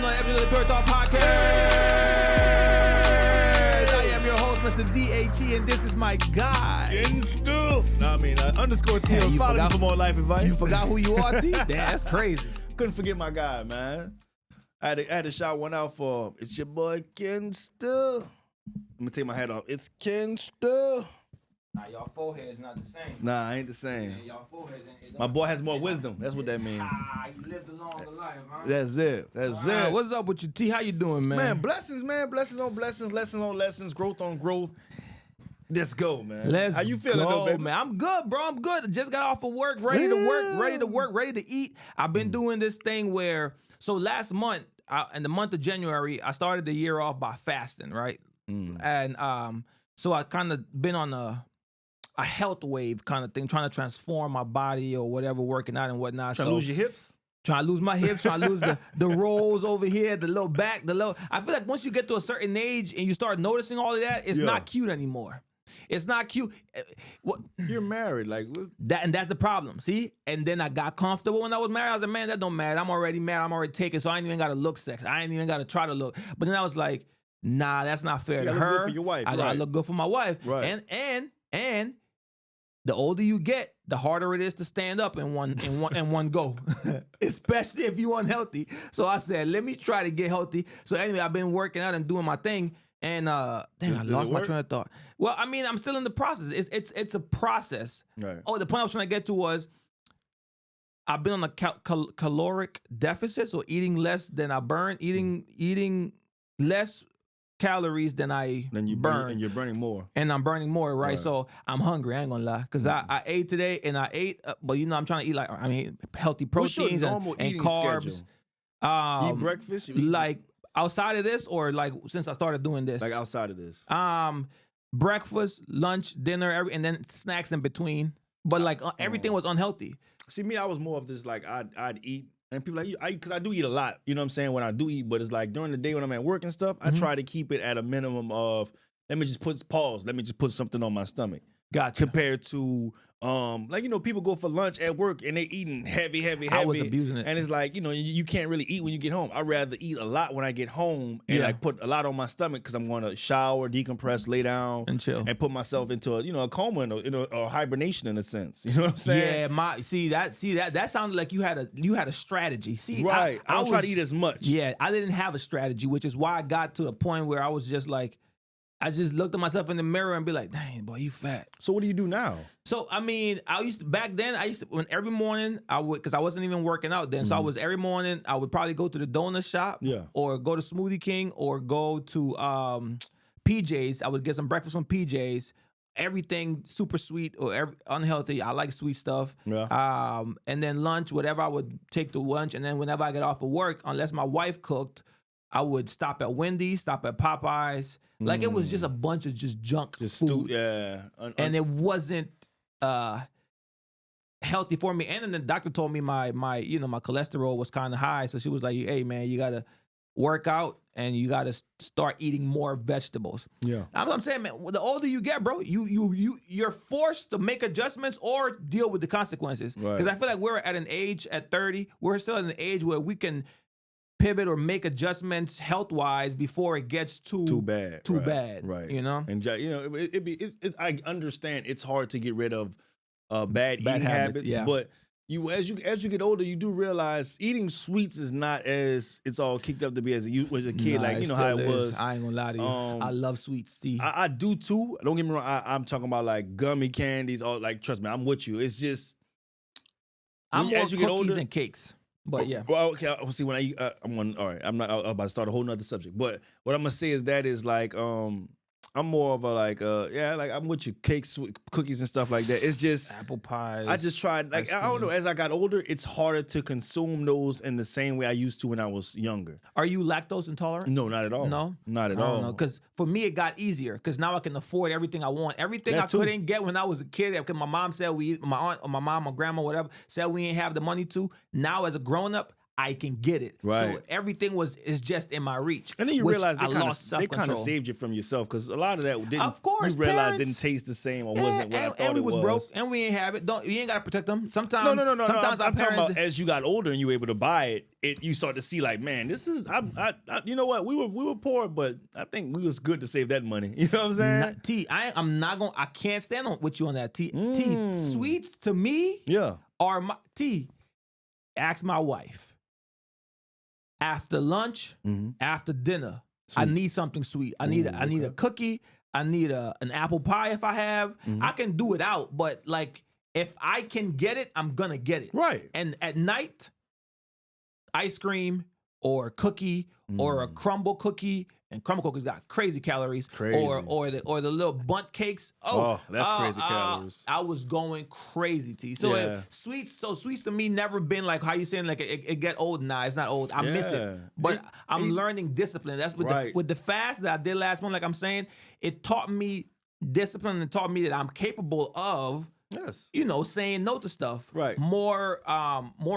another episode of the Pure Talk Podcast. I am your host, Mr. DHE, and this is my guy. Getting stuff. Nah, I mean, underscore T. Follow me for more life advice. You forgot who you are, T? Damn, that's crazy. Couldn't forget my guy, man. I had to shout one out for him. It's your boy Ken Still. Let me take my hat off. It's Ken Still. Nah, y'all foreheads not the same. Nah, I ain't the same. Yeah, y'all foreheads ain't. My boy has more wisdom. That's what that means. You lived a longer life, huh? That's it. That's it. What's up with you, T? How you doing, man? Man, blessings, man. Blessings on blessings, lessons on lessons, growth on growth. Let's go, man. How you feeling, though, baby? Man? I'm good, bro. I'm good. Just got off of work, ready to work, ready to eat. I've been doing this thing where, so last month, in the month of January, I started the year off by fasting, right? And so I kind of been on a health wave kind of thing, trying to transform my body or whatever, working out and whatnot. Trying to lose your hips? Trying to lose my hips, trying to lose the rolls over here, the low back, the low. I feel like once you get to a certain age and you start noticing all of that, it's not cute anymore. It's not cute. You're married, like and that's the problem. See, and then I got comfortable when I was married. I was like, man, that don't matter. I'm already married. I'm already taken, so I ain't even got to look sexy. I ain't even got to try to look. But then I was like, nah, that's not fair to her. Look good for your wife. I gotta look good for my wife. Right. And the older you get, the harder it is to stand up in one go, especially if you unhealthy. So I said, let me try to get healthy. So anyway, I've been working out and doing my thing. And I lost my train of thought. Well, I mean, I'm still in the process. It's a process. Right. Oh, the point I was trying to get to was I've been on a caloric deficit, so eating less than I burn, eating less calories than I burn. And you're burning more. And I'm burning more, right? So I'm hungry, I ain't gonna lie. Because I ate today and I ate, but I'm trying to eat healthy proteins and carbs. Schedule? You eat breakfast? Like outside of this or like since I started doing this? Like outside of this. Breakfast, lunch, dinner, and then snacks in between. But everything was unhealthy. See, me, I was more of this, like I'd eat. And people like, because I do eat a lot, you know what I'm saying, when I do eat, but it's like during the day when I'm at work and stuff, I try to keep it at a minimum of, let me just put something on my stomach. Gotcha. Compared to, people go for lunch at work and they eating heavy. I was abusing it. And it's like, you can't really eat when you get home. I'd rather eat a lot when I get home and put a lot on my stomach because I'm going to shower, decompress, lay down. And chill. And put myself into a coma, or hibernation in a sense. You know what I'm saying? Yeah, that sounded like you had a strategy. See, right. I don't try to eat as much. Yeah, I didn't have a strategy, which is why I got to a point where I was just like, I just looked at myself in the mirror and be like, dang, boy, you fat. So what do you do now? So, I mean, back then, when every morning because I wasn't even working out then. So every morning, I would probably go to the donut shop or go to Smoothie King or go to PJ's. I would get some breakfast from PJ's. Everything super sweet or unhealthy. I like sweet stuff. Yeah. And then lunch, whatever I would take to lunch. And then whenever I get off of work, unless my wife cooked, I would stop at Wendy's, stop at Popeyes. Like it was just a bunch of just junk food. And it wasn't healthy for me. And then the doctor told me my cholesterol was kind of high. So she was like, hey man, you gotta work out and you gotta start eating more vegetables. Yeah. I'm saying, man, the older you get, bro, you're forced to make adjustments or deal with the consequences. Because I feel like we're at an age at 30, we're still at an age where we can pivot or make adjustments health-wise before it gets too bad. Right. And I understand it's hard to get rid of bad eating habits, but as you get older, you do realize eating sweets is not as it's all kicked up to be as you was a kid. How it was. I ain't gonna lie to you. I love sweets, Steve. I do too. Don't get me wrong. I'm talking about like gummy candies. Or like, trust me, I'm with you. It's just I'm more cookies and cakes. But yeah. Well, okay. See, when I eat, all right. I'm about to start a whole nother subject. But what I'm gonna say is I'm more of a I'm with you, cakes, cookies and stuff like that. It's just apple pies. I just tried, I don't know, as I got older, it's harder to consume those in the same way I used to when I was younger. Are you lactose intolerant? No, not at all. No? Not at all. No, because for me, it got easier because now I can afford everything I want. Everything I couldn't get when I was a kid, because my mom said my aunt or my mom or grandma, whatever, said we ain't have the money to. Now as a grown-up, I can get it. Right. So everything is just in my reach. And then you realize they kind of self-control. saved you from yourself because a lot of that didn't. Of course, you realize parents, didn't taste the same or wasn't what I thought and we it was was. broke and we ain't have it. You ain't gotta protect them. Sometimes No. Sometimes I'm talking parents, about as you got older and you were able to buy it. You start to see like, man, this is. I you know what? We were poor, but I think we was good to save that money. You know what I'm saying? I'm not gonna. I can't stand with you on that. Sweets to me, are my Ask my wife. After lunch, after dinner, I need something sweet. I need a cookie. I need an apple pie if I have. I can do it out, but like if I can get it, I'm gonna get it. Right. And at night, ice cream or cookie or a crumble cookie. And crumble cookies got crazy calories. Crazy. Or the little bunt cakes. That's crazy calories. I was going crazy, T. So sweets to me never been like how you saying like it get old now. It's not old. I miss it. But I'm learning discipline. That's with the fast that I did last month. Like I'm saying, it taught me discipline and taught me that I'm capable of. Yes. Saying no to stuff. Right. More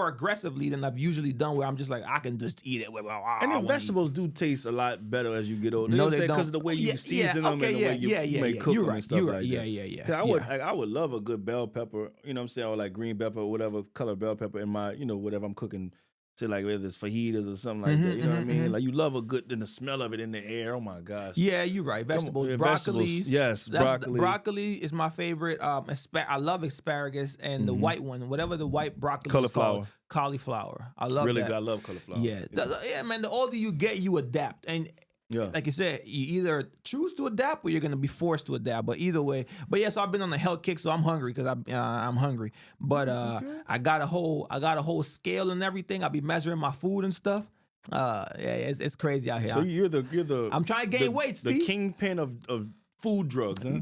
aggressively than I've usually done, where I'm just like, I can just eat it. And then vegetables do taste a lot better as you get older. No, they don't. Because of the way you season them and the way you may cook them and stuff like that. Yeah. I would love a good bell pepper, you know what I'm saying, or like green pepper or whatever color bell pepper in my, whatever I'm cooking. So like whether it's fajitas or something like that, you know what I mean? Like you love a good, and the smell of it in the air. Oh my gosh. Yeah, you're right. Vegetables, broccolis. Yes, broccoli. Broccoli is my favorite. I love asparagus and the white one, whatever the white broccoli cauliflower. is called. Cauliflower. I love that. I love cauliflower. Yeah, man. The older you get, you adapt, and like you said, you either choose to adapt or you're gonna be forced to adapt. But either way, so I've been on a health kick, so I'm hungry because I'm hungry. But I got a whole scale and everything. I'll be measuring my food and stuff. It's crazy out here. So you're the. I'm trying to gain weight, Steve. The kingpin of food drugs. Huh?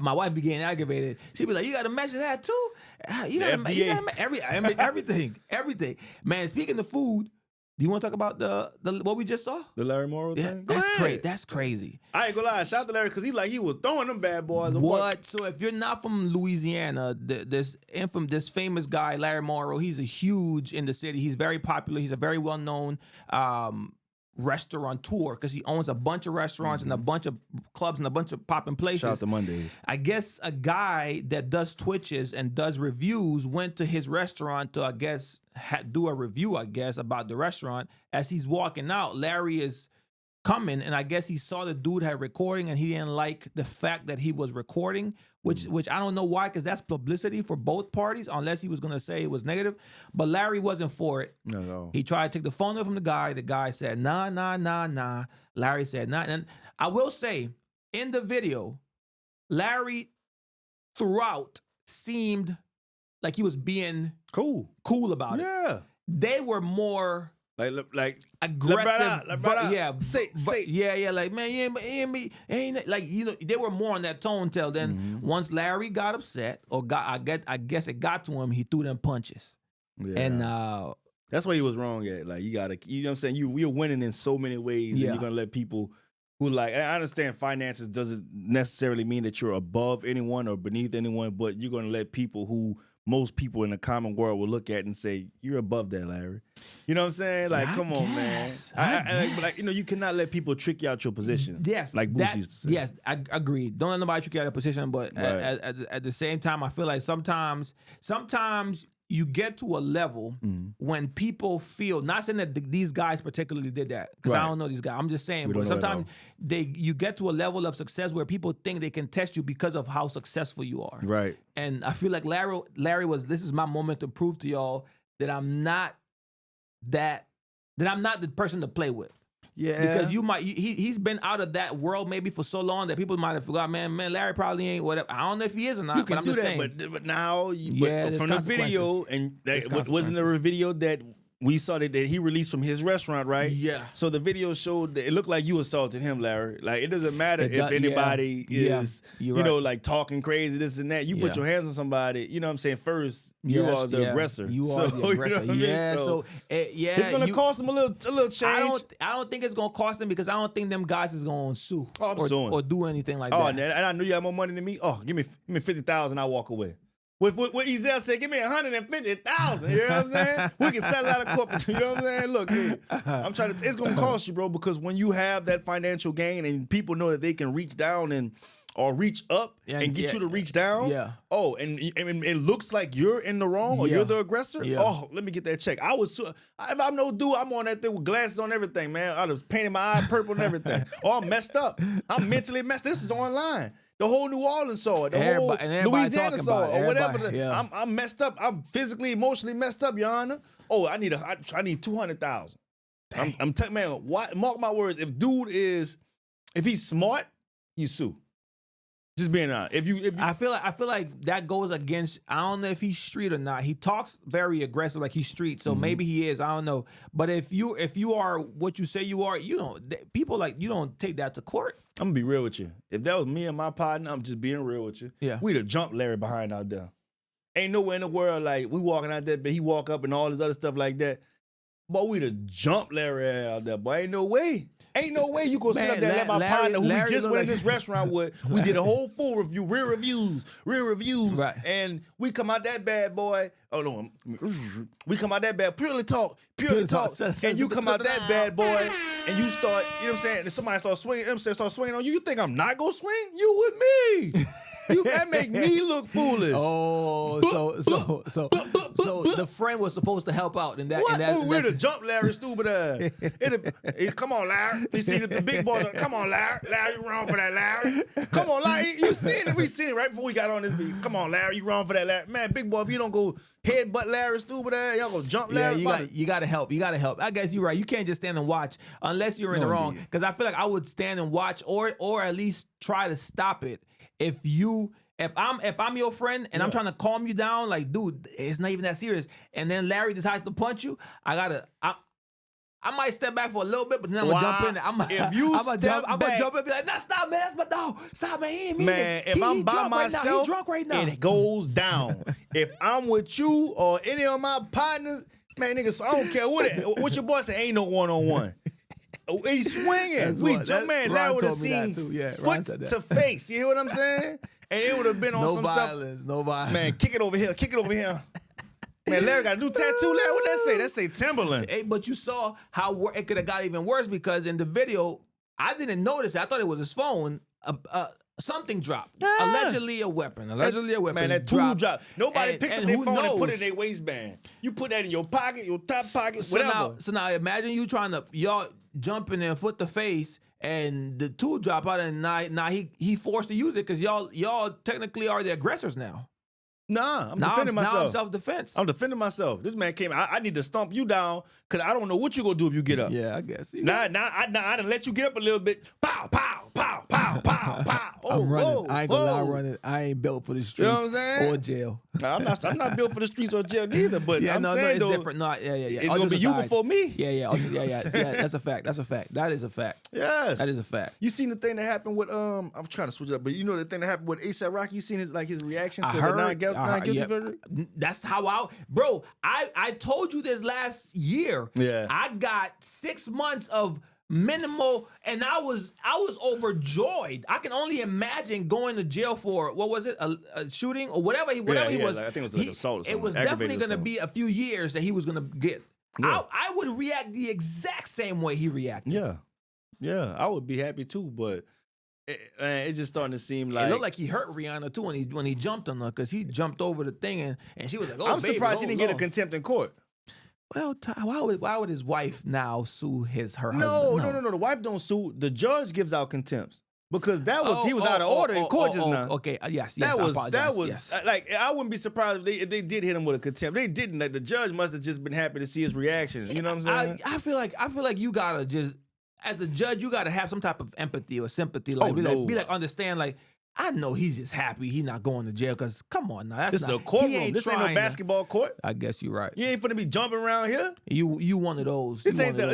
My wife be getting aggravated. She be like, "You got to measure that too. You got to everything." Man, speaking of food. Do you want to talk about the what we just saw? The Larry Morrow thing? That's great. That's crazy. I ain't gonna lie. Shout out to Larry because he was throwing them bad boys. What? So if you're not from Louisiana, this famous guy, Larry Morrow, he's a huge in the city. He's very popular. He's a very well-known restaurateur because he owns a bunch of restaurants and a bunch of clubs and a bunch of popping places. Shout out to Mondays. I guess a guy that does Twitches and does reviews went to his restaurant to, I guess, do a review, I guess, about the restaurant. As he's walking out, Larry is coming, and I guess he saw the dude had recording, and he didn't like the fact that he was recording, which I don't know why, because that's publicity for both parties, unless he was going to say it was negative. But Larry wasn't for it. No. He tried to take the phone away from the guy. The guy said, nah. Larry said, nah. And I will say, in the video, Larry throughout seemed like he was being cool about it. Yeah. They were more like aggressive. Say. Like, man, you ain't like, they were more on that tone till then. Once Larry got upset I guess it got to him, he threw them punches. Yeah. And that's why he was wrong at. Like, you gotta, you know what I'm saying? We're winning in so many ways, and you're gonna let people who I understand finances doesn't necessarily mean that you're above anyone or beneath anyone, but you're gonna let people who most people in the common world will look at and say, you're above that, Larry. You know what I'm saying? Like, come on, man. You cannot let people trick you out your position. Yes. Like Boosie used to say. Yes, I agree. Don't let nobody trick you out of position, but at the same time, I feel like sometimes you get to a level when people feel, not saying that these guys particularly did that, because I don't know these guys. I'm just saying, but sometimes you get to a level of success where people think they can test you because of how successful you are. Right. And I feel like Larry was, this is my moment to prove to y'all that I'm not the person to play with. Yeah. Because he's been out of that world maybe for so long that people might have forgot, man, Larry probably ain't whatever. I don't know if he is or not, but I'm just saying. But now, from the video, and that wasn't there a video that we saw that he released from his restaurant, right? Yeah. So the video showed that it looked like you assaulted him, Larry. Like, it doesn't matter if anybody is, like talking crazy, this and that. You put your hands on somebody, you know what I'm saying? First, you are the aggressor. You are the aggressor. You know what I mean? It's gonna cost him a little change. I don't think it's gonna cost them because I don't think them guys is gonna sue or do anything like that. And I knew you had more money than me. Oh, give me $50,000, I'll walk away. What Ezell said, give me 150,000. You know what I'm saying? We can settle out of court. You know what I'm saying? Look, hey, I'm trying to. It's gonna cost you, bro, because when you have that financial gain and people know that they can reach down or reach up and get you to reach down. Yeah. Oh, and it looks like you're in the wrong or you're the aggressor. Yeah. Oh, let me get that check. If I'm no dude, I'm on that thing with glasses on everything, man. I was painting my eye purple and everything. Oh, I'm messed up. I'm mentally messed. This is online. The whole New Orleans saw it. The whole Louisiana saw it, or whatever. I'm messed up. I'm physically, emotionally messed up, Your Honor. Oh, I need 200,000. I'm telling man, mark my words. If he's smart, you sue. Just being honest. If you I feel like that goes against. I don't know if he's street or not. He talks very aggressive, like he's street. So maybe he is. I don't know. But if you are what you say you are, you don't. People like you don't take that to court. I'm gonna be real with you. If that was me and my partner, I'm just being real with you. Yeah, we'd have jumped Larry behind out there. Ain't nowhere in the world like we walking out there, but he walk up and all this other stuff like that. But we'd have jumped Larry out there. But ain't no way. Ain't no way you gonna sit up there and let my partner who we just went in this restaurant with, we did a whole full review, real reviews. Right. And we come out that bad, boy. Oh no, we come out that bad, purely talk. And you come out that bad, boy, and you start, you know what I'm saying? And somebody start swinging on you. You think I'm not gonna swing? You with me. That make me look foolish. Oh, so the friend was supposed to help out in that. What? We'd have jumped Larry stupid ass. Come on, Larry. You see the big boys. Come on, Larry. Larry, you wrong for that, Larry. Come on, Larry. You seen it? We seen it right before we got on this beat. Come on, Larry. You wrong for that, Larry. Man, big boy, if you don't go headbutt Larry stupid ass, y'all gonna jump Larry. Yeah, you gotta help. You gotta help. I guess you're right. You can't just stand and watch unless you're in the wrong. Because I feel like I would stand and watch or at least try to stop it. If I'm your friend and I'm trying to calm you down, like, dude, it's not even that serious. And then Larry decides to punch you, I might step back for a little bit, but then I'm gonna jump in. I'm gonna jump in and be like, nah, stop, man, that's my dog. Stop, man, he ain't mean it. If I'm by myself, he drunk right now. It goes down. If I'm with you or any of my partners, man, niggas, I don't care what your boy say, ain't no one-on-one. He's swinging. Larry would have seen foot to face. You hear what I'm saying? And it would have been on some violence, stuff. No violence. Man, kick it over here. Man, Larry got a new tattoo. Larry, what that say? That say Timberland. Hey, but you saw how it could have got even worse because in the video, I didn't notice it. I thought it was his phone. Something dropped. Allegedly a weapon. Man, that tool dropped. Nobody picks up their phone and put it in their waistband. You put that in your pocket, your top pocket, whatever. So now imagine you y'all jumping in foot to face and the tool drop out and now he forced to use it because y'all technically are the aggressors now. Nah, I'm defending myself. Now I'm self-defense. I'm defending myself. This man came. I need to stomp you down because I don't know what you gonna do if you get up. Yeah, I guess. I done let you get up a little bit. Pow, pow, pow, pow, pow, pow. I'm running. I ain't gonna lie, running. I ain't built for the streets or jail. Nah, I'm not built for the streets or jail neither. But I'm saying it's different. No, yeah. It's gonna be you before me. Yeah. That's a fact. That is a fact. Yes, that is a fact. You seen the thing that happened with I'm trying to switch it up, but you know the thing that happened with A$AP Rocky. You seen his reaction to the non-guilty verdict? That's how I told you this last year. Yeah, I got 6 months of minimal, and I was overjoyed. I can only imagine going to jail for what was it, a shooting or whatever he was. Like, I think it was like assault. It was definitely going to be a few years that he was going to get. Yeah. I would react the exact same way he reacted. Yeah, I would be happy too, but it's just starting to seem like it looked like he hurt Rihanna too when he jumped on her because he jumped over the thing and she was like, "Oh, I'm surprised he didn't get a contempt in court." Well, why would his wife now sue her husband? No. The wife don't sue. The judge gives out contempts because he was out of order in court just now. Okay, yes. That was like I wouldn't be surprised if they did hit him with a contempt. They didn't. Like, the judge must have just been happy to see his reaction. You know what I'm saying? I feel like you gotta just, as a judge, you gotta have some type of empathy or sympathy. Like be like understand like. I know he's just happy he's not going to jail because, come on now. This is a courtroom. This ain't no basketball court. I guess you're right. You ain't finna be jumping around here. You one of those. This ain't the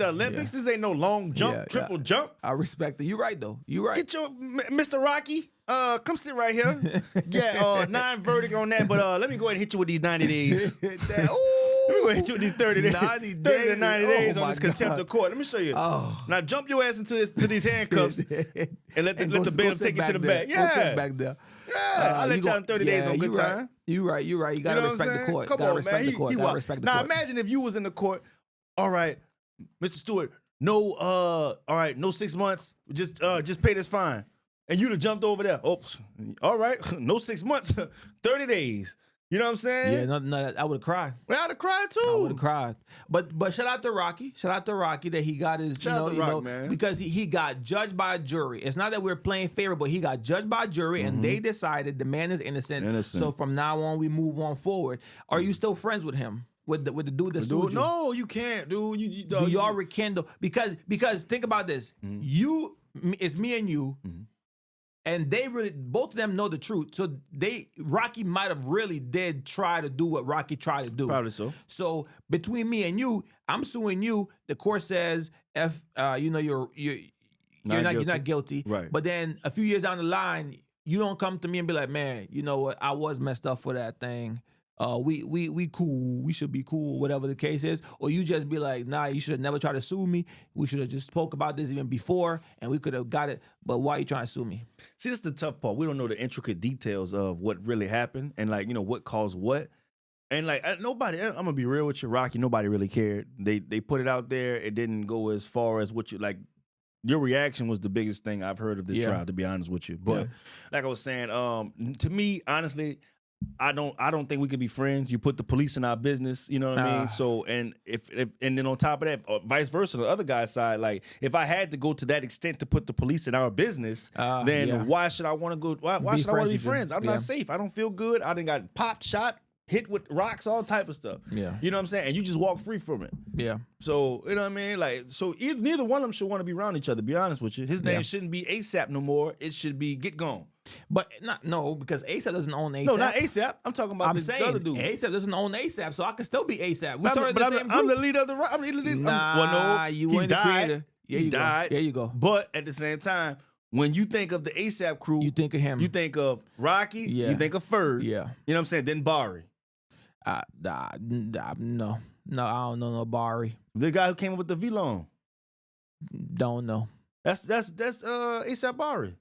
Olympics. Yeah. This ain't no long jump, triple jump. I respect it. You're right, though. You're right. Get your Mr. Rocky. Come sit right here. Yeah, 9 verdict on that, but let me go ahead and hit you with these 90 days. Let me go ahead and hit you with these 30 days. 30 to 90 days on this contempt of court. Let me show you. Now jump your ass into these handcuffs and let the bailiff take it to the back. Yeah. Go back there. I'll let y'all in 30 days on good time. You right. You gotta respect the court. Come gotta on, respect man. the court. Gotta respect the now court. imagine if you was in the court. All right, Mr. Stewart. No, all right, no 6 months. Just pay this fine. And you'd have jumped over there. Oops. All right, no 6 months. 30 days. You know what I'm saying? Yeah, no, I would have cried. Well, I'd have cried too. I would have cried. But shout out to Rocky. Shout out to Rocky that he got his, man. because he got judged by a jury. It's not that we're playing fair, but he got judged by a jury and they decided the man is innocent. So from now on, we move on forward. Are you still friends with him? With the dude that sued you? No, you can't, dude. Do y'all rekindle? Because think about this. It's me and you. And they really, both of them know the truth. So Rocky might have really did try to do what Rocky tried to do. Probably so. So between me and you, I'm suing you. The court says, you're not guilty. Right. But then a few years down the line, you don't come to me and be like, man, you know what? I was messed up for that thing. We cool. We should be cool, whatever the case is. Or you just be like, nah, you should have never tried to sue me. We should have just spoke about this even before, and we could have got it. But why are you trying to sue me? See, this is the tough part. We don't know the intricate details of what really happened and what caused what. And nobody, I'm gonna be real with you, Rocky. Nobody really cared. They put it out there. It didn't go as far as what you like. Your reaction was the biggest thing I've heard of this trial, to be honest with you. But like I was saying, to me, honestly, I don't think we could be friends. You put the police in our business, you know what I mean? So, and if then on top of that, vice versa, the other guy's side, like if I had to go to that extent to put the police in our business, then why should I want to go? Why should I want to be friends? I'm not safe. I don't feel good. I done got popped, shot, hit with rocks, all type of stuff. Yeah. You know what I'm saying? And you just walk free from it. Yeah. So, you know what I mean? Like, so neither one of them should want to be around each other, to be honest with you. His name shouldn't be ASAP no more. It should be Get Gone. But because ASAP doesn't own ASAP. No, not ASAP. I'm talking about the other dude. ASAP doesn't own ASAP, so I can still be ASAP. I'm the leader of the rock. I'm the leader. Nah, you weren't the creator. Yeah, he died. There you go. But at the same time, when you think of the ASAP crew, you think of him. You think of Rocky. You think of Ferg. Yeah. You know what I'm saying? Then Barry. No, I don't know no Barry. The guy who came up with the V-Long. Don't know. That's ASAP Barry.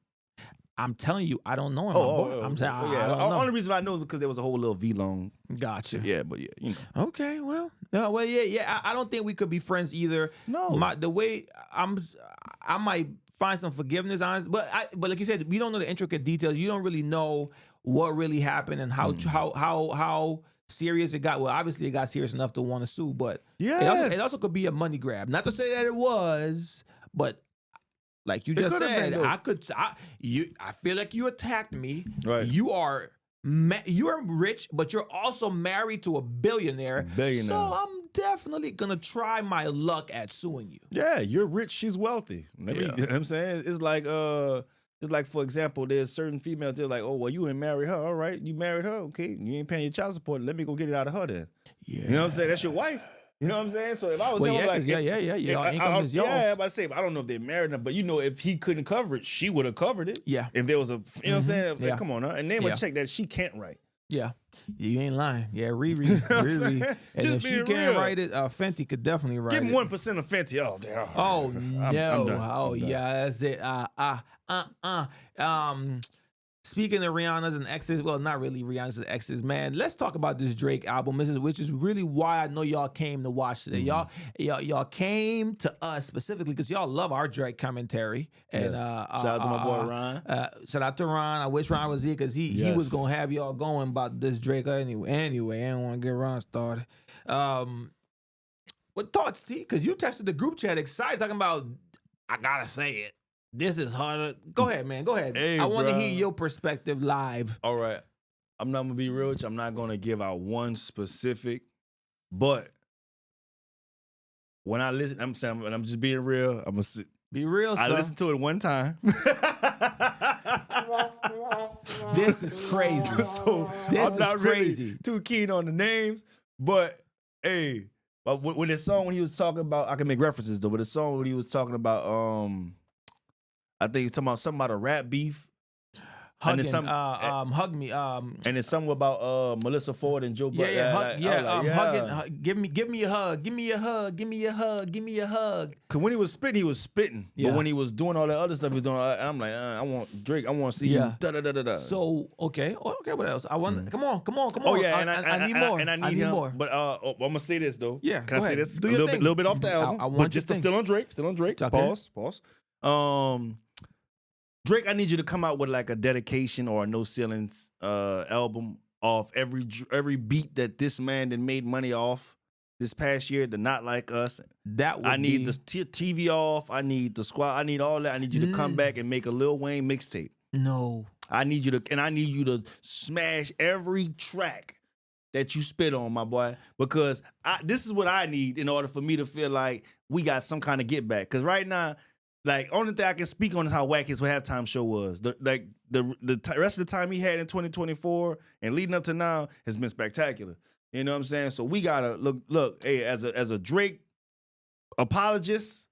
I'm telling you, I don't know him. I'm saying I don't know. The only reason I know is because there was a whole little V-Long. Gotcha. Yeah, but you know. Okay, well, I don't think we could be friends either. No. The way I might find some forgiveness on it, but like you said, we don't know the intricate details. You don't really know what really happened and how serious it got. Well, obviously it got serious enough to want to sue, but it also could be a money grab. Not to say that it was, but like you just said, I feel like you attacked me. Right. You are rich, but you're also married to a billionaire. So I'm definitely gonna try my luck at suing you. Yeah, you're rich, she's wealthy. You know what I'm saying? It's like, for example, there's certain females, they're like, oh, well, you didn't marry her. All right, you married her. Okay, you ain't paying your child support. Let me go get it out of her then. Yeah. You know what I'm saying? That's your wife. You know what I'm saying? So if I was income is yours. Yeah, I'm about to say, I don't know if they're married or not, but if he couldn't cover it, she would have covered it. Yeah. If there was you know what I'm saying? Like, come on, and name a check that she can't write. Yeah. You ain't lying. Yeah, Riri. And if she can't write it, Fenty could definitely write it. Give him 1% of Fenty. Oh, damn. Oh, no. Yeah, that's it. Speaking of Rihanna's and exes, well, not really Rihanna's and exes, man. Let's talk about this Drake album, which is really why I know y'all came to watch today. Y'all came to us specifically because y'all love our Drake commentary. And shout out to my boy Ron. Shout out to Ron. I wish Ron was here because he was gonna have y'all going about this Drake anyway. I didn't want to get Ron started. What thoughts, T? Because you texted the group chat excited talking about I gotta say it. This is harder. Go ahead, man. Go ahead. Hey, I want to hear your perspective live. All right. I'm not going to be real with you. I'm not going to give out one specific, but when I listen, I'm saying, and I'm just being real. I'm going to be real, I listened to it one time. This is crazy. So I'm not really too keen on the names, but hey, when the song when he was talking about, I can make references though, but the song when he was talking about, I think he's talking about something about a rap beef. Hugging, some, hug me. and it's something about Melissa Ford and Joe Budden. Hugging. Give me a hug. Give me a hug. Give me a hug. Give me a hug. Cause when he was spitting. Yeah. But when he was doing all that other stuff, he was doing. I'm like, I want Drake. I want to see you. Da da da da da. So okay. What else? I want. Come on. Oh yeah, and I need more. And I need him. More. But I'm gonna say this though. Yeah. Can I say this? Little bit off the album. I want but just still on Drake. Still on Drake. Okay. Pause. Drake, I need you to come out with like a dedication or a no ceilings album off every beat that this man that made money off this past year. The Not Like Us. I need the TV off. I need the squad. I need all that. I need you to come back and make a Lil Wayne mixtape. No. I need you to smash every track that you spit on, my boy, because this is what I need in order for me to feel like we got some kind of get back. Because right now, like, only thing I can speak on is how wack his halftime show was. The rest of the time he had in 2024 and leading up to now has been spectacular. You know what I'm saying? So we gotta look. Hey, as a Drake apologist,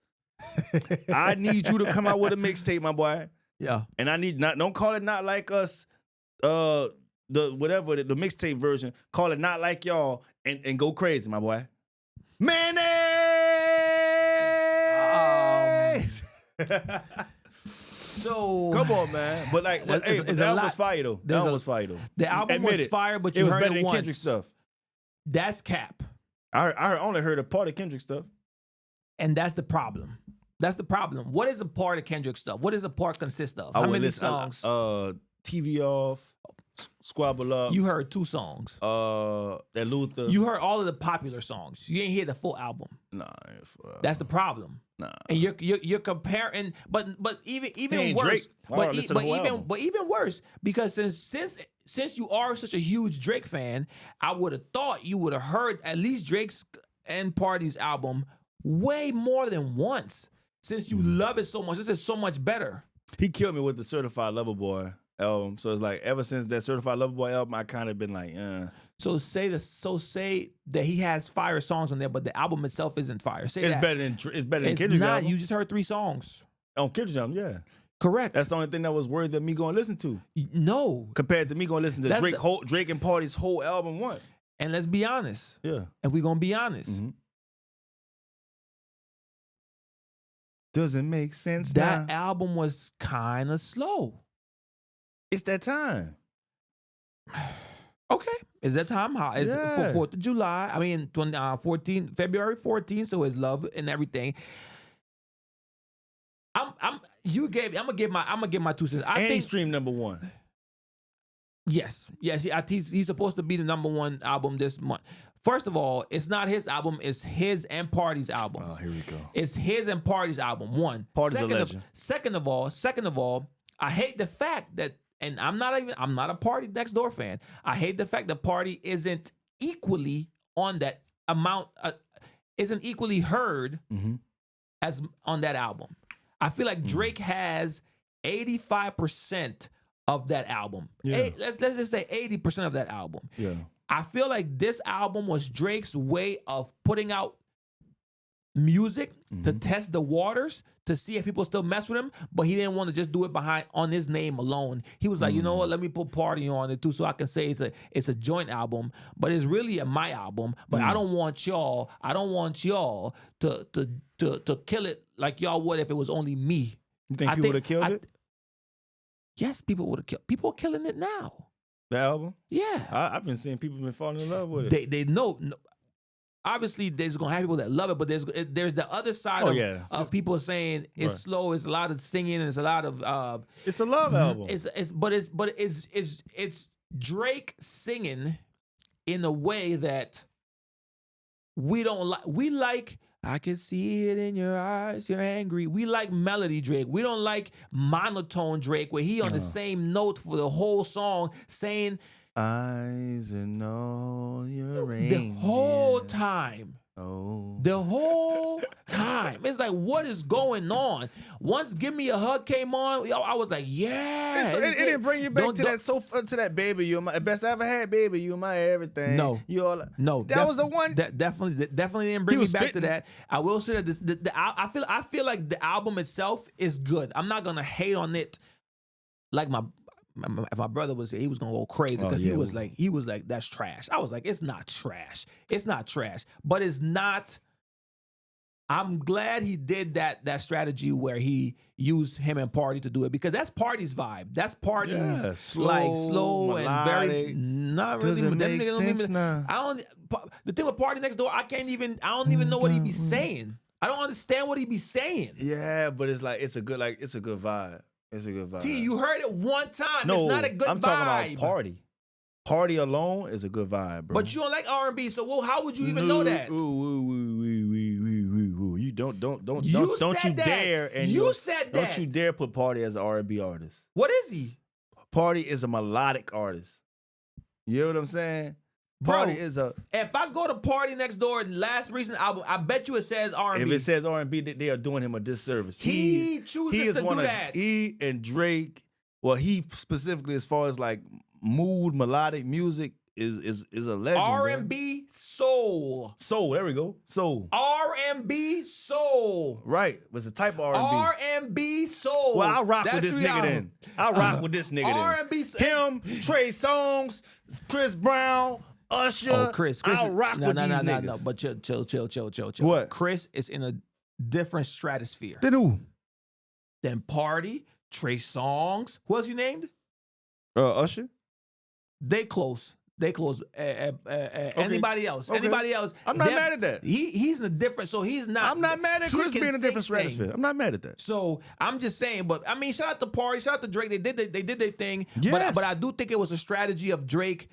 I need you to come out with a mixtape, my boy. Yeah. And I need don't call it Not Like Us. The mixtape version. Call it Not Like Y'all and go crazy, my boy. Mayonnaise. So come on, man. But like, the album was fire though. The album was fire though. The album was fire, but you heard better it than once. Kendrick stuff. That's cap. I only heard a part of Kendrick stuff. And that's the problem. That's the problem. What is a part of Kendrick stuff? What does a part consist of? How many songs? TV Off, Squabble Up. You heard 2 songs. That Luther. You heard all of the popular songs. You ain't hear the full album. Nah. That's the problem. Nah. And you're comparing, but even worse. But even worse, because since you are such a huge Drake fan, I would have thought you would have heard at least Drake's and Party's album way more than once. Since you love it so much, this is so much better. He killed me with the Certified Lover Boy album. So it's like ever since that Certified Lover Boy album, I kind of been like, So say that he has fire songs on there, but the album itself isn't fire. It's better than Kendrick's album. You just heard 3 songs. On Kendrick's album, yeah. Correct. That's the only thing that was worthy of me going to listen to. No. Compared to me going to listen to Drake and Party's whole album once. And let's be honest. Yeah. And we're going to be honest. Mm-hmm. Doesn't make sense That now. album was kind of slow. It's that time. Okay. Is that time? How? It's for 4th of July. I mean, February 14th, so it's love and everything. I'm gonna give my 2 cents. I think stream #1. Yes. He's supposed to be the #1 album this month. First of all, it's not his album. It's his and Party's album. Oh, here we go. It's his and Party's album. One. Party's a legend. Second of all, I hate the fact that, and I'm not a Partynextdoor fan. I hate the fact that Party isn't equally on that amount, isn't equally heard as on that album. I feel like Drake has 85% of that album. Yeah. Let's just say 80% of that album. Yeah. I feel like this album was Drake's way of putting out music to test the waters, to see if people still mess with him, but he didn't want to just do it on his name alone. He was like, you know what, let me put Party on it too, so I can say it's a joint album, but it's really my album. But I don't want y'all to kill it like y'all would if it was only me. You think people would have killed it? Yes, people would have killed. People are killing it now. The album? Yeah. I've been seeing people been falling in love with it. They know. Obviously, there's gonna have people that love it, but there's the other side of people saying it's slow. It's a lot of singing, and it's a lot of. It's a love album. It's Drake singing in a way that we don't like. We like. I can see it in your eyes. You're angry. We like melody Drake. We don't like monotone Drake, where he on the same note for the whole song, saying eyes and all your angry. The whole time. Oh. The whole time. It's like, what is going on? Once Give Me a Hug came on, I was like, yeah. It didn't bring you back to that baby. You're my best I ever had, baby. You're my everything. No. That was the one. That definitely didn't bring me back to that. I will say that I feel like the album itself is good. I'm not gonna hate on it like my if my brother was here, he was gonna go crazy because he was like, that's trash. I was like, it's not trash. It's not trash, but it's not. I'm glad he did that strategy where he used him and Party to do it because that's Party's vibe. That's Party's slow and very not really. Doesn't make sense now. The thing with Partynextdoor, I don't even know what he be saying. I don't understand what he be saying. Yeah, but it's a good vibe. It's a good vibe. T, you heard it one time. No, it's not a good vibe. I'm talking about Party. Party alone is a good vibe, bro. But you don't like R&B, so how would you even know that? You don't you dare put Party as an R&B artist. What is he? Party is a melodic artist. You know what I'm saying? Party is a. If I go to Partynextdoor last recent album, I bet you it says R&B. If it says R&B, they are doing him a disservice. He chooses to do that. He and Drake. Well, he specifically, as far as like mood, melodic music, is a legend. R&B soul. Soul. There we go. Soul. R&B soul. Right. It's a type of R&B. R&B soul. Well, I'll rock with this nigga then. I'll rock with this nigga R&B then. Him, Trey Songz, Chris Brown, Usher. Oh, Chris. I'll rock with these niggas. No. But chill. What? Chris is in a different stratosphere. Then who? Then Party, Trey Songz. Who else you named? Usher. They close. Anybody else? Okay. Anybody else? I'm not mad at that. He's in a different. So he's not. I'm not mad at Chris being in a different stratosphere. I'm not mad at that. So I'm just saying. But I mean, shout out to Party. Shout out to Drake. They did their thing. Yes. But I do think it was a strategy of Drake,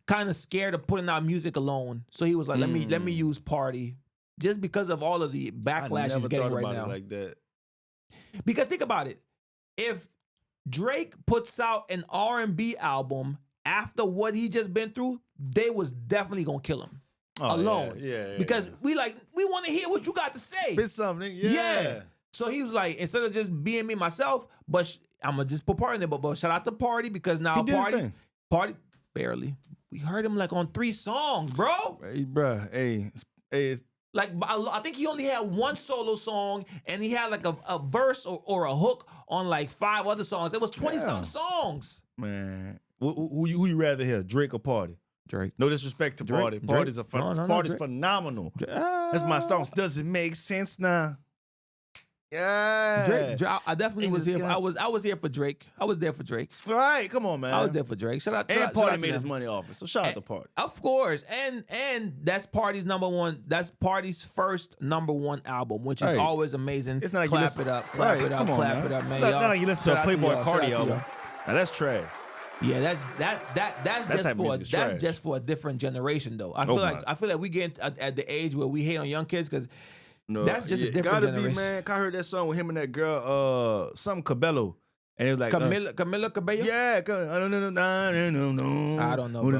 kind of scared of putting out music alone. So he was like, let me use Party, just because of all of the backlash he's getting right now. Like that. Because think about it. If Drake puts out an R&B album after what he just been through, they was definitely gonna kill him alone. Yeah. Because we want to hear what you got to say. Spit something. Yeah. So he was like, instead of just being me myself, but I'm gonna just put Party in there. But shout out to Party because now Party barely. We heard him like on 3 songs, bro. Hey, bro. Hey. Like, I think he only had 1 solo song, and he had like a verse or a hook on like 5 other songs. It was 20-something songs. Man, who you rather hear, Drake or Party? Drake. No disrespect to Party. Party's Party's phenomenal. That's my songs. Does it make sense now? Yeah. Drake, I definitely was here. I was here for Drake. I was there for Drake. Right, come on, man. I was there for Drake. Shout out to Party made his money off it. So shout out to Party. Of course. And that's Party's #1. That's Party's first #1 album, which is always amazing. It's not like clap it up, clap it up, man. It's not like you listen to a Playboy Cardi album. Now that's trash. Yeah, that's just for a different generation though. I feel like we get at the age where we hate on young kids because that's just a different generation. Be, man. I heard that song with him and that girl, some Cabello. And it was like Camila Cabello? Yeah, I don't know. I don't know. I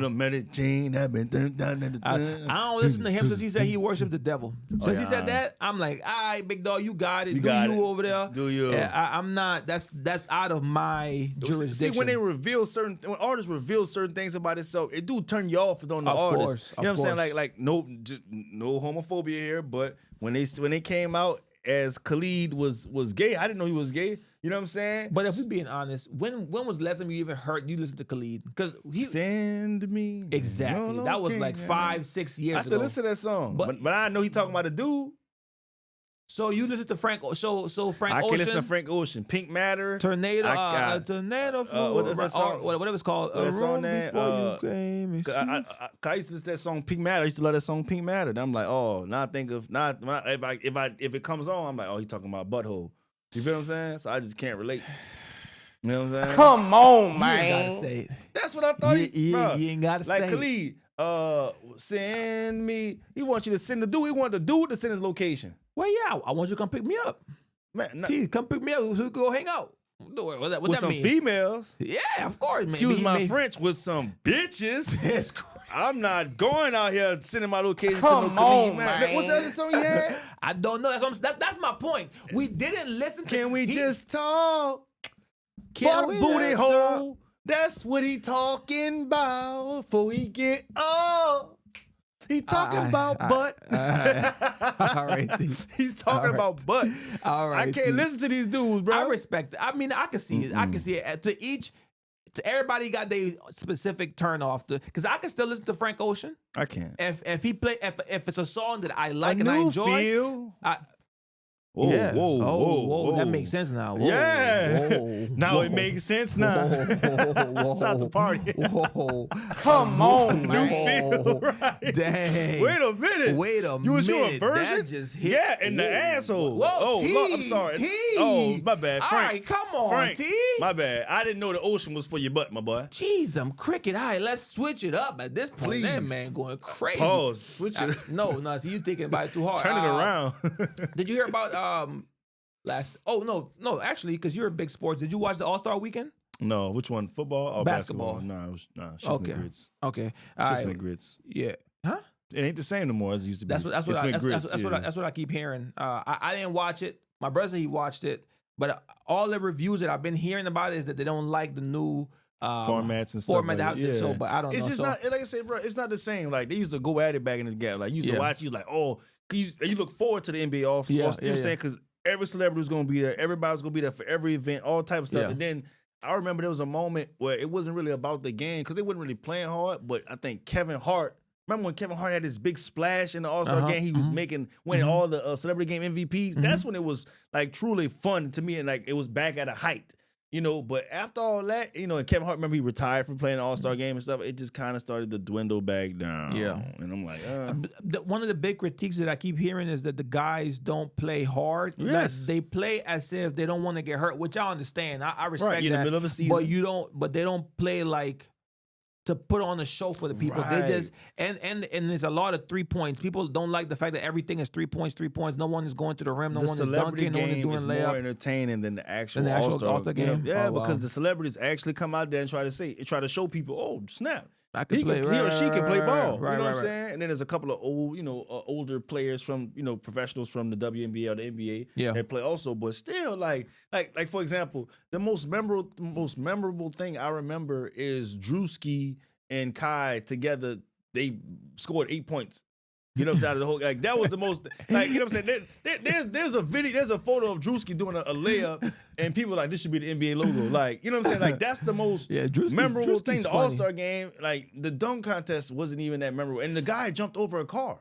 don't listen to him since he said he worshiped the devil. Since he said that, I'm like, all right, big dog, you got it. You over there. Do you? I'm not. That's out of my jurisdiction. See, when artists reveal certain things about itself, it do turn you off on the artist. You know what I'm saying? Like no homophobia here, but when they came out as Khalid was gay, I didn't know he was gay. You know what I'm saying? But if we're being honest, when was the last time you even heard you listen to Khalid? Because Send me. Exactly. No, that was like 5-6 years ago. I still listen to that song. But I know he talking about a dude. So you listen to Frank Ocean. I can listen to Frank Ocean. Pink Matter. Tornado. What's that song? Whatever it's called. That song there. I used to listen to that song Pink Matter. I used to love that song Pink Matter. And I'm like, oh, now I think of if it comes on, I'm like, oh, he's talking about butthole. You feel what I'm saying? So I just can't relate. You know what I'm saying? Come on, man. You ain't gotta say it. That's what I thought. You ain't gotta say it. Like Khalid, send me. He wants you to send the dude. He want the dude to send his location. Well, yeah, I want you to come pick me up. Man, come pick me up. We could go hang out. What that with some mean? Females. Yeah, of course, man. Excuse my French, with some bitches. That's crazy. I'm not going out here sending my location Come to no Khalid, man. What's the other song he had? I don't know. That's my point. We didn't listen to. Can we just talk? Can we booty hole. That's what he talking about before he get up. He talking about butt. All right, he's talking about butt. All right, I can't listen to these dudes, bro. I respect it. I mean, I can see it. I can see it. everybody got their specific turn off. Because I can still listen to Frank Ocean. I can't. If he play, if it's a song that I like A and I new enjoy, feel. yeah. Whoa. That makes sense now. Whoa, Yeah. whoa, Now whoa. it makes sense now. Shout out to Party. Whoa. Come on, New man. feel, right? Dang. Wait a minute. You was minute. your version? That just hit. Yeah, in the asshole. Whoa, oh, T, look, I'm sorry. T. Oh, my bad. All Frank. right, come on, Frank, T. my bad. I didn't know the ocean was for your butt, my boy. Jeez, I'm cricket. All right, let's switch it up at this point. Please. That man going crazy. Pause. Switch it. No, see, you thinking about it too hard. Turn it around. Did you hear about actually, because you're a big sports. Did you watch the All-Star Weekend? No, which one? Football or basketball? Basketball. No, it's Okay. grits. Okay. Just grits. Yeah. Huh? It ain't the same no more as it used to be. That's what I keep hearing. I didn't watch it. My brother, he watched it, but all the reviews that I've been hearing about it is that they don't like the new formats and stuff. So, but I don't know. It's just not, like I said, bro. It's not the same. Like they used to go at it back in the day. Like you used to watch. You like, you look forward to the NBA off. You know what I'm saying? Because every celebrity was gonna be there. Everybody was gonna be there for every event, all type of stuff. Yeah. And then I remember there was a moment where it wasn't really about the game because they wasn't really playing hard. But I think Kevin Hart. Remember when Kevin Hart had this big splash in the All-Star game? He was winning all the celebrity game MVPs. That's when it was like truly fun to me, and like it was back at a height, you know. But after all that, you know, and Kevin Hart, remember he retired from playing the All-Star game and stuff. It just kind of started to dwindle back down. Yeah, and I'm like, one of the big critiques that I keep hearing is that the guys don't play hard. Yes, they play as if they don't want to get hurt, which I understand. I respect that. In the middle of a season, but they don't play like to put on a show for the people. They just and there's a lot of 3 points. People don't like the fact that everything is 3 points. No one is going to the rim. No one is dunking. No one is doing layup. More entertaining than the actual All-Star game. Yeah, because the celebrities actually come out there and try to show people, oh snap, he or she can play ball. Right, you know what I'm saying? And then there's a couple of older players from professionals from the WNBA or the NBA that play also. But still, like for example, the most memorable thing I remember is Drewski and Kai together. They scored 8 points. You know what I'm saying? Out of the whole, like that was the most, like, you know what I'm saying? There's a video, there's a photo of Drewski doing a layup, and people are like, this should be the NBA logo. Like, you know what I'm saying? Like that's the most memorable thing. The All-Star game, like the dunk contest wasn't even that memorable, and the guy jumped over a car.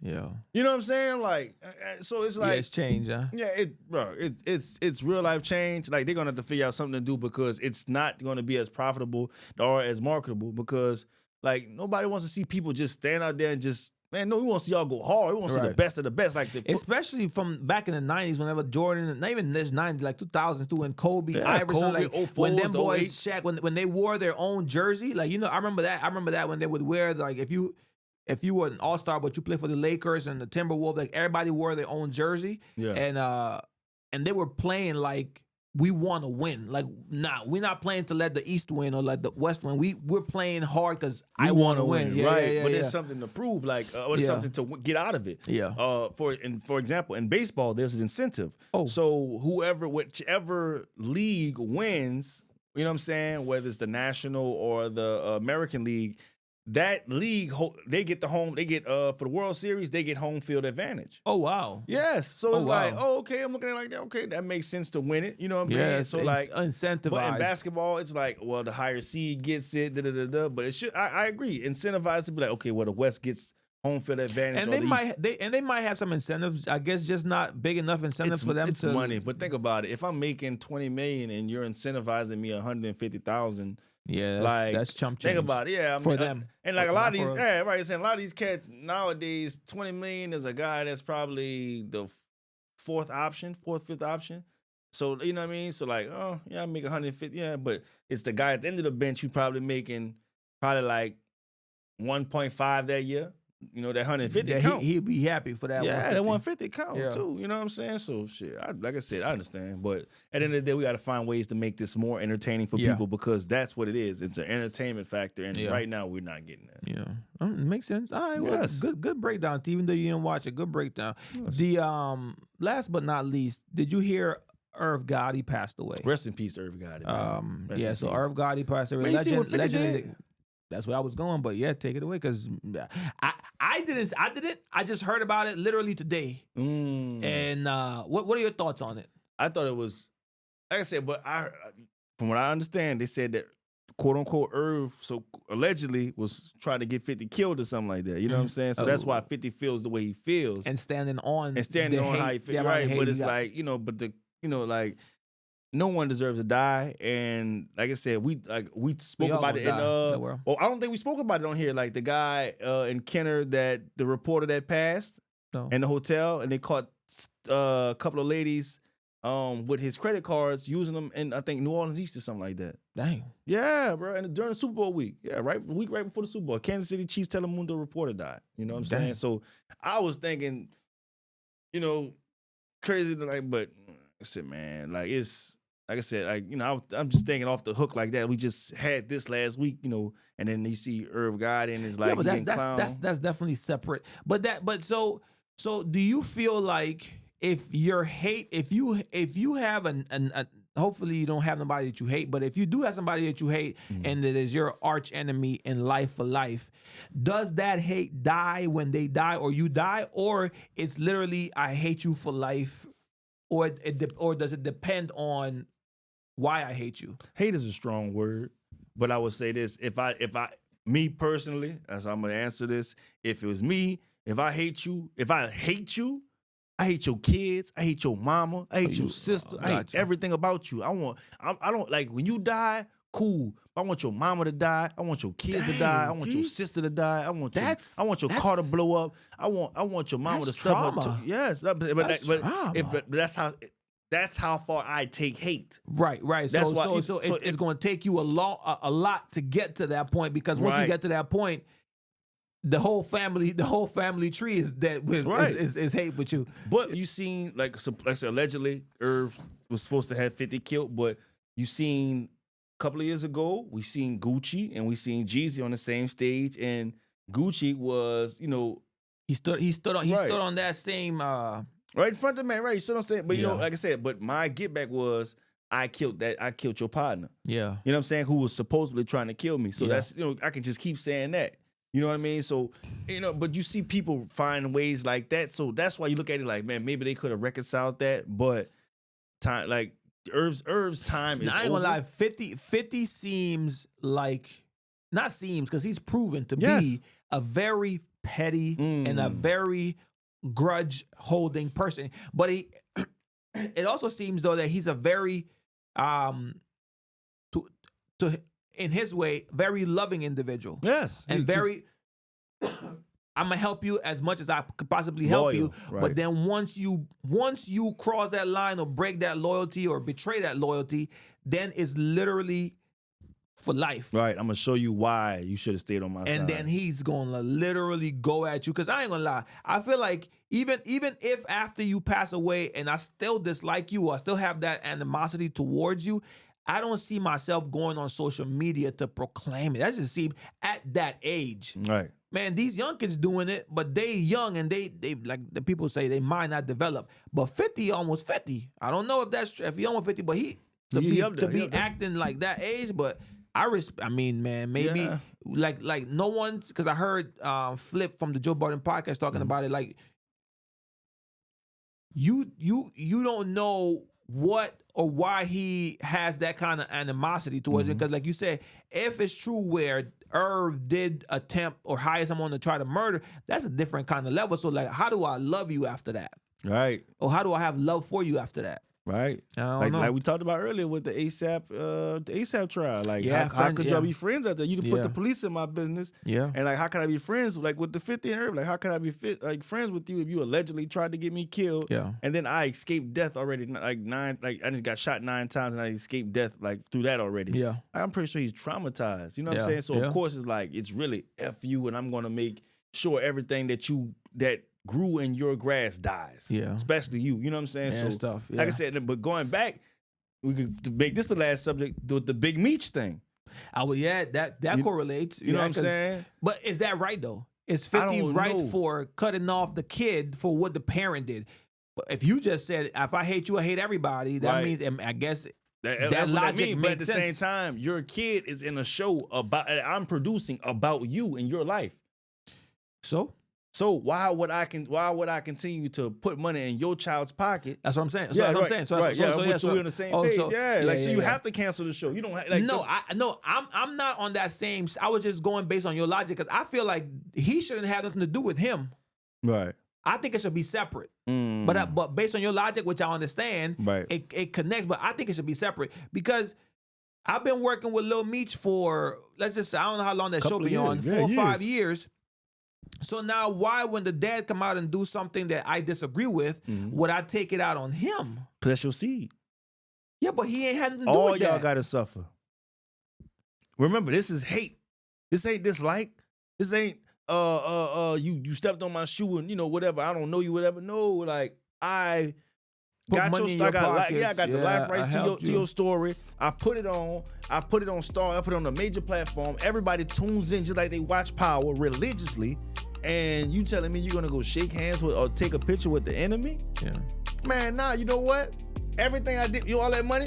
Yeah, you know what I'm saying? Like, so it's like it's changed, huh? Yeah, it's real life change. Like they're gonna have to figure out something to do because it's not gonna be as profitable or as marketable because like nobody wants to see people just stand out there and just. Man, no, we want to see y'all go hard. We want to see the best of the best. Like especially from back in the 90s, whenever Jordan, not even this 90s, like 2002, when Kobe, Iverson, like 04s, when them boys, 08s. Shaq, when they wore their own jersey, like, you know, I remember that when they would wear, like, if you were an all-star, but you played for the Lakers and the Timberwolves, like everybody wore their own jersey. Yeah. And they were playing like, we want to win. Like, we're not playing to let the East win or let the West win. We're playing hard because I want to win. Yeah, right? Yeah, but there's something to prove, like, or there's something to get out of it. Yeah. For example, in baseball, there's an incentive. Oh. So whichever league wins, you know what I'm saying, whether it's the National or the American League. That league, they get for the World Series, they get home field advantage. Oh, wow. Yes. So it's like, okay, I'm looking at it like that. Okay, that makes sense to win it. You know what I'm saying? Yeah, so like incentivized. But in basketball, it's like, well, the higher seed gets it, But it should, I agree, incentivized to be like, okay, well, the West gets home field advantage. And they might have some incentives. I guess just not big enough incentives for them. It's money, but think about it. If I'm making $20 million and you're incentivizing me $150,000. Yeah, that's chump change. Think about it, yeah. For them. And like a lot of these, right, saying a lot of these cats nowadays, $20 million is a guy that's probably the fifth option. So, you know what I mean? So like, oh, yeah, I make 150, yeah, but it's the guy at the end of the bench who's probably making like 1.5 that year. You know, that 150 count. He'd be happy for that. Yeah, that 150 count too. You know what I'm saying? So shit, like I said, I understand. But at the end of the day, we got to find ways to make this more entertaining for people because that's what it is. It's an entertainment factor, and right now we're not getting that. Yeah, makes sense. All right, well, good breakdown. Even though you didn't watch it, good breakdown. Yes. The last but not least, did you hear Irv Gotti passed away? Rest in peace, Irv Gotti. So Irv Gotti passed away. Legend. That's where I was going, but yeah, take it away because I didn't. I just heard about it literally today. And what are your thoughts on it? I thought it was, like I said, but from what I understand, they said that quote unquote Irv, so allegedly was trying to get 50 killed or something like that. You know what I'm saying? So that's why 50 feels the way he feels. And standing on how he feels. Right. But it's like, like no one deserves to die. And like I said, we spoke about it in well, I don't think we spoke about it on here. Like the guy in Kenner, the reporter that passed in the hotel, and they caught a couple of ladies with his credit cards, using them in, I think, New Orleans East or something like that. Dang. Yeah, bro. And during the Super Bowl week. Yeah, the week right before the Super Bowl. Kansas City Chiefs Telemundo reporter died. You know what I'm saying? So I was thinking, crazy, but I said, man, like it's, like I said, I'm just thinking off the hook like that. We just had this last week, and then you see Irv Gotti and it's like, but that's definitely separate. But so do you feel like if you have hopefully you don't have nobody that you hate, but if you do have somebody that you hate and that is your arch enemy in life for life, does that hate die when they die or you die, or it's literally I hate you for life, or does it depend on why I hate you? Hate is a strong word, but I would say this: me personally, as I'm gonna answer this, if it was me, if I hate you, I hate your kids. I hate your mama. I hate your sister. I hate everything about you. I don't like when you die. Cool. I want your mama to die. I want your kids to die. I want your sister to die. I want your car to blow up. I want your mama to stub her. Yes, but that's how far I take hate. Right. That's so it's going to take you a lot to get to that point, because once you get to that point, the whole family tree is dead is hate with you. But you seen like I said, allegedly Irv was supposed to have 50 killed, but you seen a couple of years ago we seen Gucci and we seen Jeezy on the same stage, and Gucci was he stood on that same right in front of the man, right? You see what I'm saying? But like I said, but my get back was I killed your partner. Yeah, you know what I'm saying? Who was supposedly trying to kill me. So that's I can just keep saying that. You know what I mean? So, but you see people find ways like that. So that's why you look at it like, man, maybe they could have reconciled that. But time, like Irv's time is over. I ain't gonna lie, 50 seems like, not seems, because he's proven to be a very petty and a very grudge holding person. But it also seems though that he's a very, in his way, very loving individual. Yes. And very, I'm gonna help you as much as I could possibly help you. Right. But then once you cross that line or break that loyalty or betray that loyalty, then it's literally for life. Right. I'm gonna show you why you should have stayed on my side. And then he's gonna literally go at you. Cause I ain't gonna lie, I feel like even if after you pass away and I still dislike you or I still have that animosity towards you, I don't see myself going on social media to proclaim it. That just seems at that age. Right. Man, these young kids doing it, but they young and they like the people say they might not develop. But 50, almost 50. I don't know if he almost 50, but he be acting like that age. But I mean, man, maybe like no one, because I heard Flip from the Joe Budden podcast talking about it. Like you don't know what or why he has that kind of animosity towards it. Because like you said, if it's true where Irv did attempt or hire someone to try to murder, that's a different kind of level. So like, how do I love you after that? Right. Or how do I have love for you after that? Right. I don't know. Like we talked about earlier with the ASAP trial. Like, how could y'all be friends after you put the police in my business? Yeah. And like, how can I be friends like with the 50 and Irv? Like, how can I be friends with you if you allegedly tried to get me killed? Yeah. And then I escaped death already. I just got shot 9 times and I escaped death like through that already. Yeah. I'm pretty sure he's traumatized. You know what I'm saying? So of course it's like, it's really F you, and I'm gonna make sure everything that grew in your grass dies. Yeah. Especially you. You know what I'm saying? Yeah, so stuff. Yeah. Like I said, but going back, we could make this the last subject with the Big Meech thing. That correlates. You know what I'm saying? But is that right though? Is 50 right for cutting off the kid for what the parent did? But if you just said, if I hate you, I hate everybody, that means, I guess that logic makes sense. But at the same time, your kid is in a show I'm producing about you and your life. So So why would I continue to put money in your child's pocket? That's what I'm saying. Yeah, that's what I'm saying. So we're on the same page. So you have to cancel the show. You don't like. No, I'm not on that same. I was just going based on your logic because I feel like he shouldn't have nothing to do with him. Right. I think it should be separate. But based on your logic, which I understand, right, it connects. But I think it should be separate because I've been working with Lil Meech for I don't know how long that show be on, 4 or 5 years. So now why when the dad come out and do something that I disagree with, would I take it out on him? Because that's your seed. Yeah, but he ain't had nothing to do with that. All y'all got to suffer. Remember, this is hate. This ain't dislike. This ain't you stepped on my shoe and whatever. I don't know you, whatever. No, like I got your stuff. I got the life rights to your story. I put it on. I put it on Star. I put it on a major platform. Everybody tunes in just like they watch Power religiously. And you telling me you're gonna go shake hands with or take a picture with the enemy? Yeah. Man, nah, you know what? Everything I did, all that money,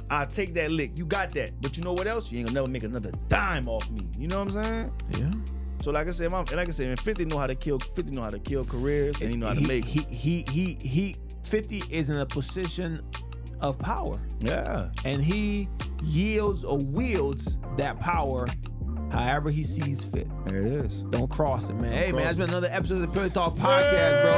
I'll take that lick. You got that. But you know what else? You ain't gonna never make another dime off me. You know what I'm saying? Yeah. So like I said, and 50 know how to kill careers, and he know how to make. He 50 is in a position of power. Yeah. And he yields or wields that power however he sees fit. There it is. Don't cross it, man. Hey, man, that's been another episode of the Purely Talk Podcast, bro.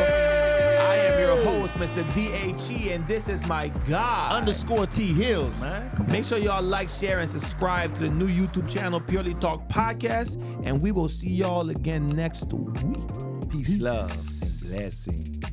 I am your host, Mr. DHE, and this is my guy. _T Hills, man. Make sure y'all like, share, and subscribe to the new YouTube channel, Purely Talk Podcast, and we will see y'all again next week. Peace, love, and blessings.